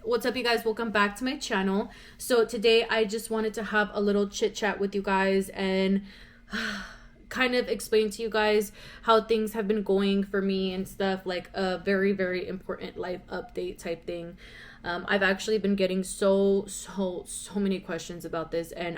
What's up, you guys? Welcome back to my channel. So today I just wanted to have a little chit chat with you guys and kind of explain to you guys how things have been going for me and stuff, like a very, very important life update type thing. I've actually been getting so many questions about this, and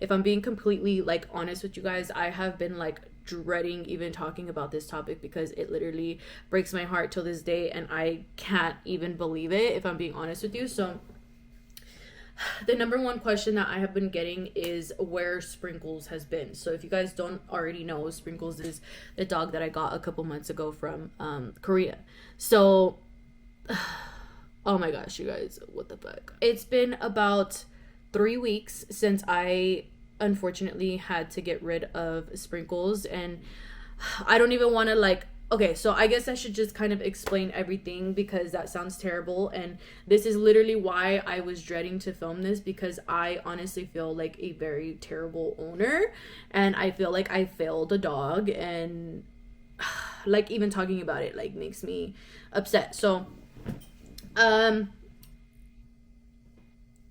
if I'm being completely like honest with you guys, I have been like dreading even talking about this topic because it literally breaks my heart till this day, and I can't even believe it, if I'm being honest with you. So the number one question that I have been getting is where Sprinkles has been. So if you guys don't already know, Sprinkles is the dog that I got a couple months ago from Korea. So oh my gosh, you guys, what the fuck? It's been about 3 weeks since I unfortunately had to get rid of Sprinkles, and I don't even want to like, okay, so I guess I should just kind of explain everything because that sounds terrible, and this is literally why I was dreading to film this, because I honestly feel like a very terrible owner, and I feel like I failed a dog, and like even talking about it like makes me upset. So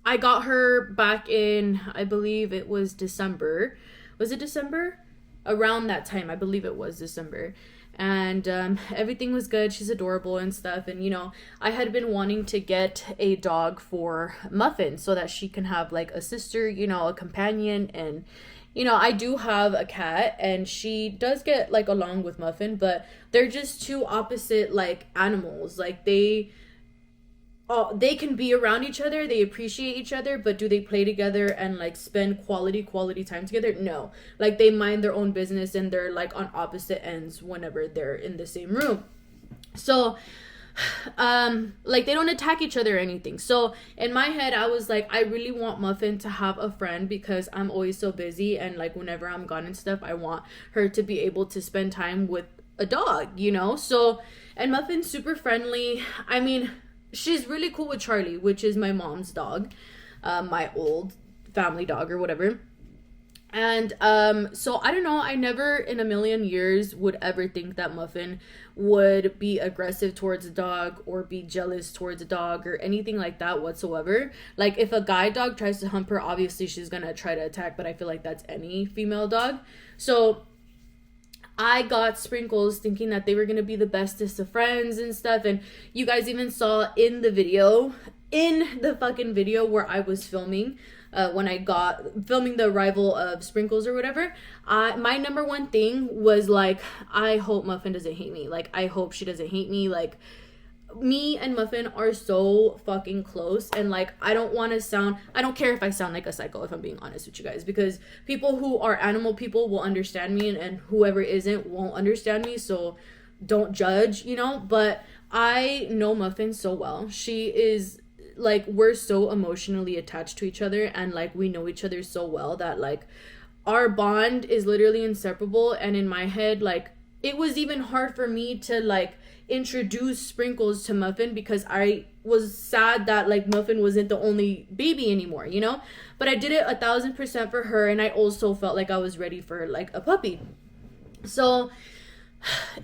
I got her back in, I believe it was December. Was it December? Around that time, I believe it was December. And everything was good. She's adorable and stuff. And, you know, I had been wanting to get a dog for Muffin so that she can have like a sister, you know, a companion. And, you know, I do have a cat and she does get like along with Muffin, but they're just two opposite like animals. Like they can be around each other, they appreciate each other, but do they play together and like spend quality time together? No. Like they mind their own business and they're like on opposite ends whenever they're in the same room. So like they don't attack each other or anything. So in my head I was like, I really want Muffin to have a friend because I'm always so busy, and like whenever I'm gone and stuff, I want her to be able to spend time with a dog, you know? So, and Muffin's super friendly. I mean, she's really cool with Charlie, which is my mom's dog, my old family dog or whatever. And so I don't know, I never in a million years would ever think that Muffin would be aggressive towards a dog or be jealous towards a dog or anything like that whatsoever. Like if a guy dog tries to hump her, obviously she's gonna try to attack, but I feel like that's any female dog. So I got Sprinkles thinking that they were going to be the bestest of friends and stuff. And you guys even saw in the fucking video where I was filming, filming the arrival of Sprinkles or whatever, my number one thing was like, I hope Muffin doesn't hate me. Like, I hope she doesn't hate me. Like, me and Muffin are so fucking close, and like I don't care if I sound like a psycho, if I'm being honest with you guys, because people who are animal people will understand me, and whoever isn't won't understand me, so don't judge, you know. But I know Muffin so well. She is like, we're so emotionally attached to each other, and like we know each other so well that like our bond is literally inseparable. And in my head, like it was even hard for me to like introduce Sprinkles to Muffin because I was sad that like Muffin wasn't the only baby anymore, you know. But I did it 1,000% for her, and I also felt like I was ready for like a puppy. So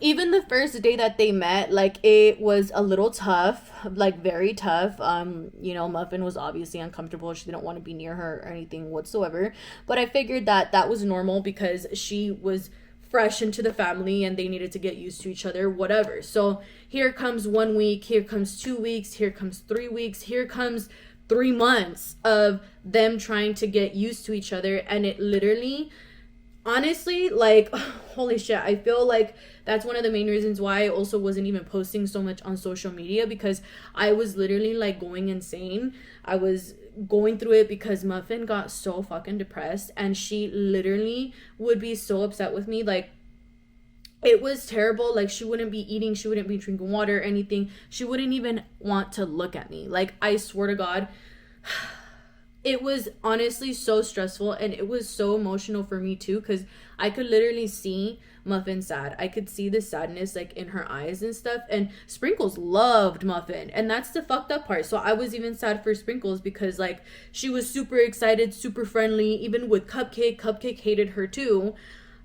even the first day that they met, like it was a little tough, like very tough. You know, Muffin was obviously uncomfortable. She didn't want to be near her or anything whatsoever, but I figured that that was normal because she was fresh into the family and they needed to get used to each other, whatever. So here comes 1 week, here comes 2 weeks, here comes 3 weeks, here comes 3 months of them trying to get used to each other. And it literally, honestly, like, holy shit, I feel like that's one of the main reasons why I also wasn't even posting so much on social media, because I was literally like going insane. I was going through it because Muffin got so fucking depressed, and she literally would be so upset with me. Like it was terrible. Like she wouldn't be eating, she wouldn't be drinking water or anything. She wouldn't even want to look at me. Like I swear to God, it was honestly so stressful, and it was so emotional for me too, because I could literally see Muffin sad. I could see the sadness like in her eyes and stuff, and Sprinkles loved Muffin, and that's the fucked up part. So I was even sad for Sprinkles because like she was super excited, super friendly, even with Cupcake hated her too,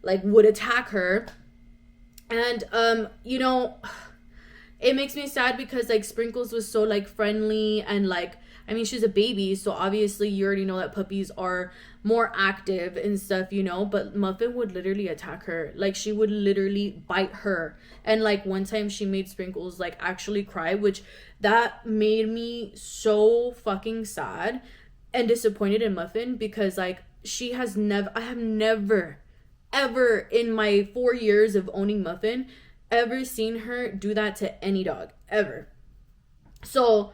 like would attack her. And you know, it makes me sad because like Sprinkles was so like friendly and like, I mean, she's a baby, so obviously you already know that puppies are more active and stuff, you know, but Muffin would literally attack her. Like, she would literally bite her. And like one time she made Sprinkles like actually cry, which that made me so fucking sad and disappointed in Muffin, because like I have never ever in my 4 years of owning Muffin ever seen her do that to any dog ever. So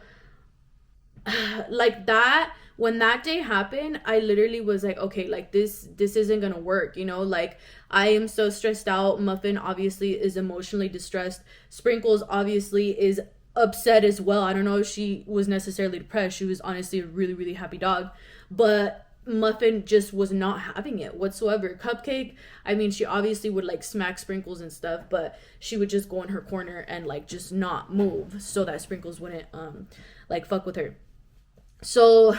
like that, when that day happened, I literally was like, okay, like this isn't gonna work, you know, like I am so stressed out. Muffin obviously is emotionally distressed. Sprinkles obviously is upset as well. I don't know if she was necessarily depressed. She was honestly a really, really happy dog, but Muffin just was not having it whatsoever. Cupcake, I mean, she obviously would like smack Sprinkles and stuff, but she would just go in her corner and like just not move so that Sprinkles wouldn't like fuck with her. So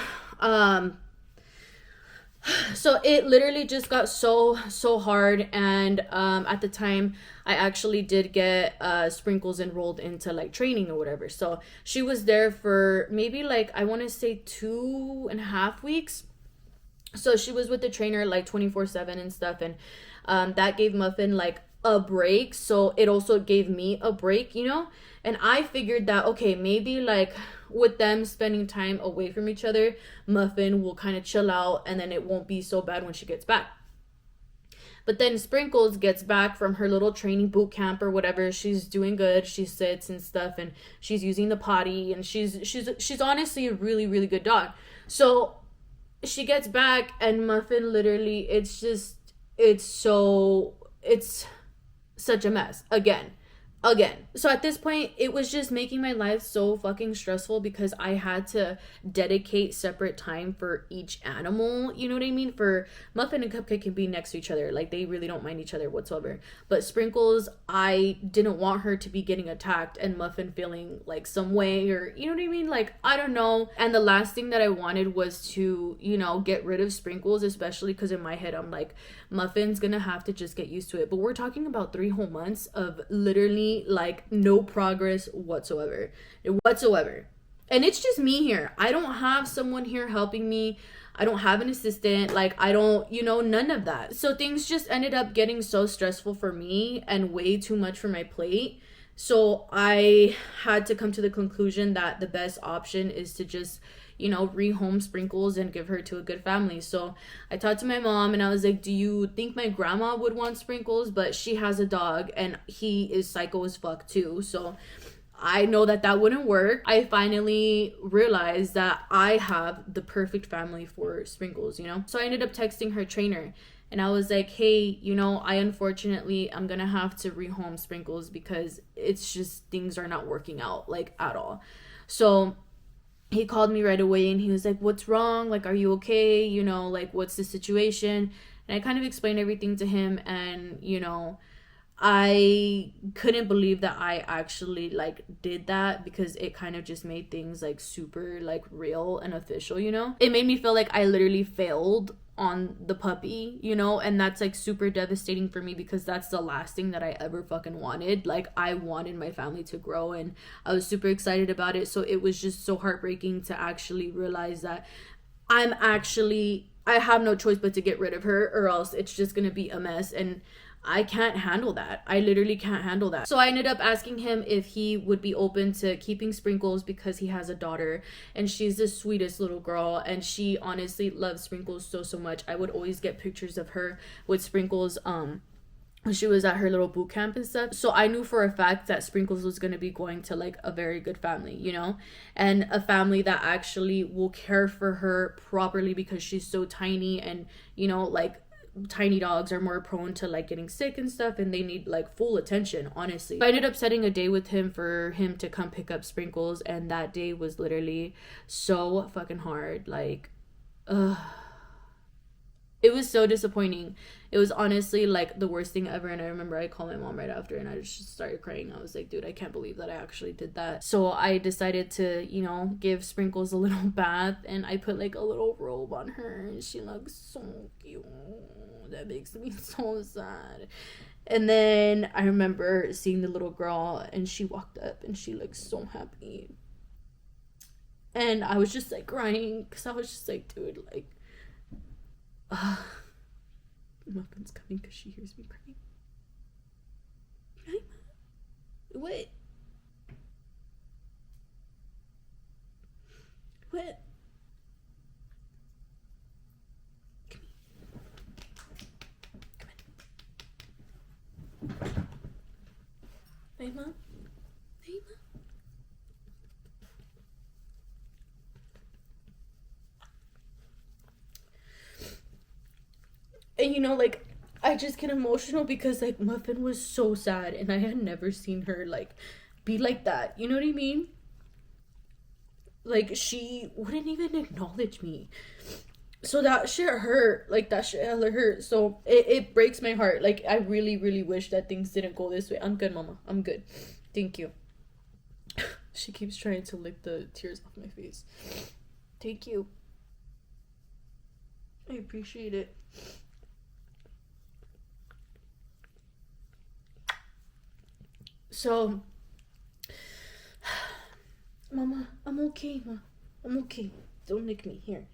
so it literally just got so hard. And at the time I actually did get Sprinkles enrolled into like training or whatever, so she was there for maybe like, I want to say 2.5 weeks. So she was with the trainer like 24/7 and stuff, and that gave Muffin like a break, so it also gave me a break, you know. And I figured that, okay, maybe like with them spending time away from each other, Muffin will kind of chill out and then it won't be so bad when she gets back. But then Sprinkles gets back from her little training boot camp or whatever. She's doing good. She sits and stuff, and she's using the potty, and she's honestly a really, really good dog. So she gets back, and Muffin literally, it's such a mess again. So at this point, it was just making my life so fucking stressful because I had to dedicate separate time for each animal. You know what I mean? For Muffin and Cupcake can be next to each other. Like, they really don't mind each other whatsoever. But Sprinkles, I didn't want her to be getting attacked and Muffin feeling like some way, or, you know what I mean? Like, I don't know. And the last thing that I wanted was to, you know, get rid of Sprinkles, especially because in my head, I'm like, Muffin's gonna have to just get used to it. But we're talking about 3 whole months of literally like no progress whatsoever. And it's just me here. I don't have someone here helping me. I don't have an assistant. Like, I don't, you know, none of that. So things just ended up getting so stressful for me and way too much for my plate. So I had to come to the conclusion that the best option is to just, you know, rehome Sprinkles and give her to a good family. So I talked to my mom and I was like, do you think my grandma would want Sprinkles? But she has a dog and he is psycho as fuck too. So I know that that wouldn't work. I finally realized that I have the perfect family for Sprinkles, you know? So I ended up texting her trainer and I was like, hey, you know, I'm gonna have to rehome Sprinkles because it's just, things are not working out like at all. So he called me right away and he was like, what's wrong? Like, are you okay? You know, like, what's the situation? And I kind of explained everything to him, and, you know, I couldn't believe that I actually like did that, because it kind of just made things like super like real and official, you know? It made me feel like I literally failed on the puppy, you know? And that's like super devastating for me because that's the last thing that I ever fucking wanted. Like, I wanted my family to grow and I was super excited about it. So it was just so heartbreaking to actually realize that I have no choice but to get rid of her, or else it's just gonna be a mess. And I can't handle that. I literally can't handle that. So I ended up asking him if he would be open to keeping Sprinkles because he has a daughter and she's the sweetest little girl and she honestly loves Sprinkles so much. I would always get pictures of her with Sprinkles when she was at her little boot camp and stuff. So I knew for a fact that Sprinkles was going to be going to like a very good family, you know, and a family that actually will care for her properly because she's so tiny, and, you know, like, tiny dogs are more prone to like getting sick and stuff, and they need like full attention, honestly. So I ended up setting a day with him for him to come pick up Sprinkles, and that day was literally so fucking hard. Like, it was so disappointing. It was honestly like the worst thing ever. And I remember I called my mom right after and I just started crying. I was like, dude, I can't believe that I actually did that. So I decided to, you know, give Sprinkles a little bath, and I put like a little robe on her and she looks so cute. That makes me so sad. And then I remember seeing the little girl, and she walked up and she looked so happy. And I was just like crying because I was just like, dude, like, uh, Muffin's coming because she hears me crying. What? What? Hey, Mom. Hey, Mom. And you know, like, I just get emotional because like Muffin was so sad, and I had never seen her like be like that. You know what I mean? Like she wouldn't even acknowledge me. So that shit hurt. Like that shit hella hurt. So it breaks my heart. Like I really, really wish that things didn't go this way. I'm good, Mama. I'm good. Thank you. She keeps trying to lick the tears off my face. Thank you. I appreciate it. So, Mama, I'm okay, Ma. I'm okay. Don't lick me. Here.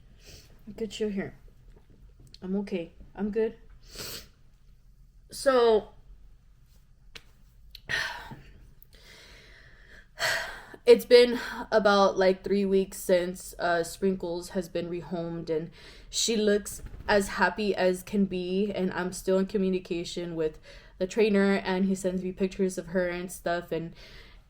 Get your hair. I'm okay. I'm good. So, it's been about like 3 weeks since Sprinkles has been rehomed, and she looks as happy as can be. And I'm still in communication with the trainer, and he sends me pictures of her and stuff, and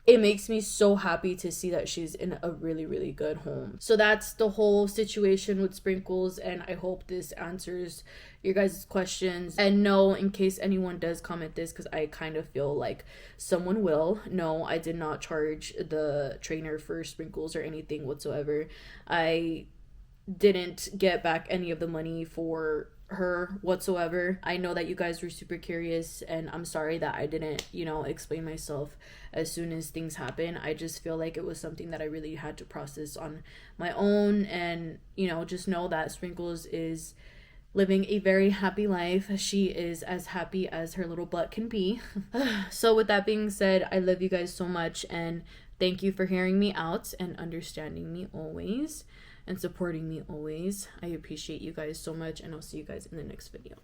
it makes me so happy to see that she's in a really, really good home. So that's the whole situation with Sprinkles, and I hope this answers your guys' questions. And no, in case anyone does comment this, because I kind of feel like someone will, no, I did not charge the trainer for Sprinkles or anything whatsoever. I didn't get back any of the money for her whatsoever. I know that you guys were super curious, and I'm sorry that I didn't, explain myself as soon as things happen. I just feel like it was something that I really had to process on my own, and just know that Sprinkles is living a very happy life. She is as happy as her little butt can be. So with that being said, I love you guys so much, and thank you for hearing me out and understanding me always and supporting me always. I appreciate you guys so much, and I'll see you guys in the next video.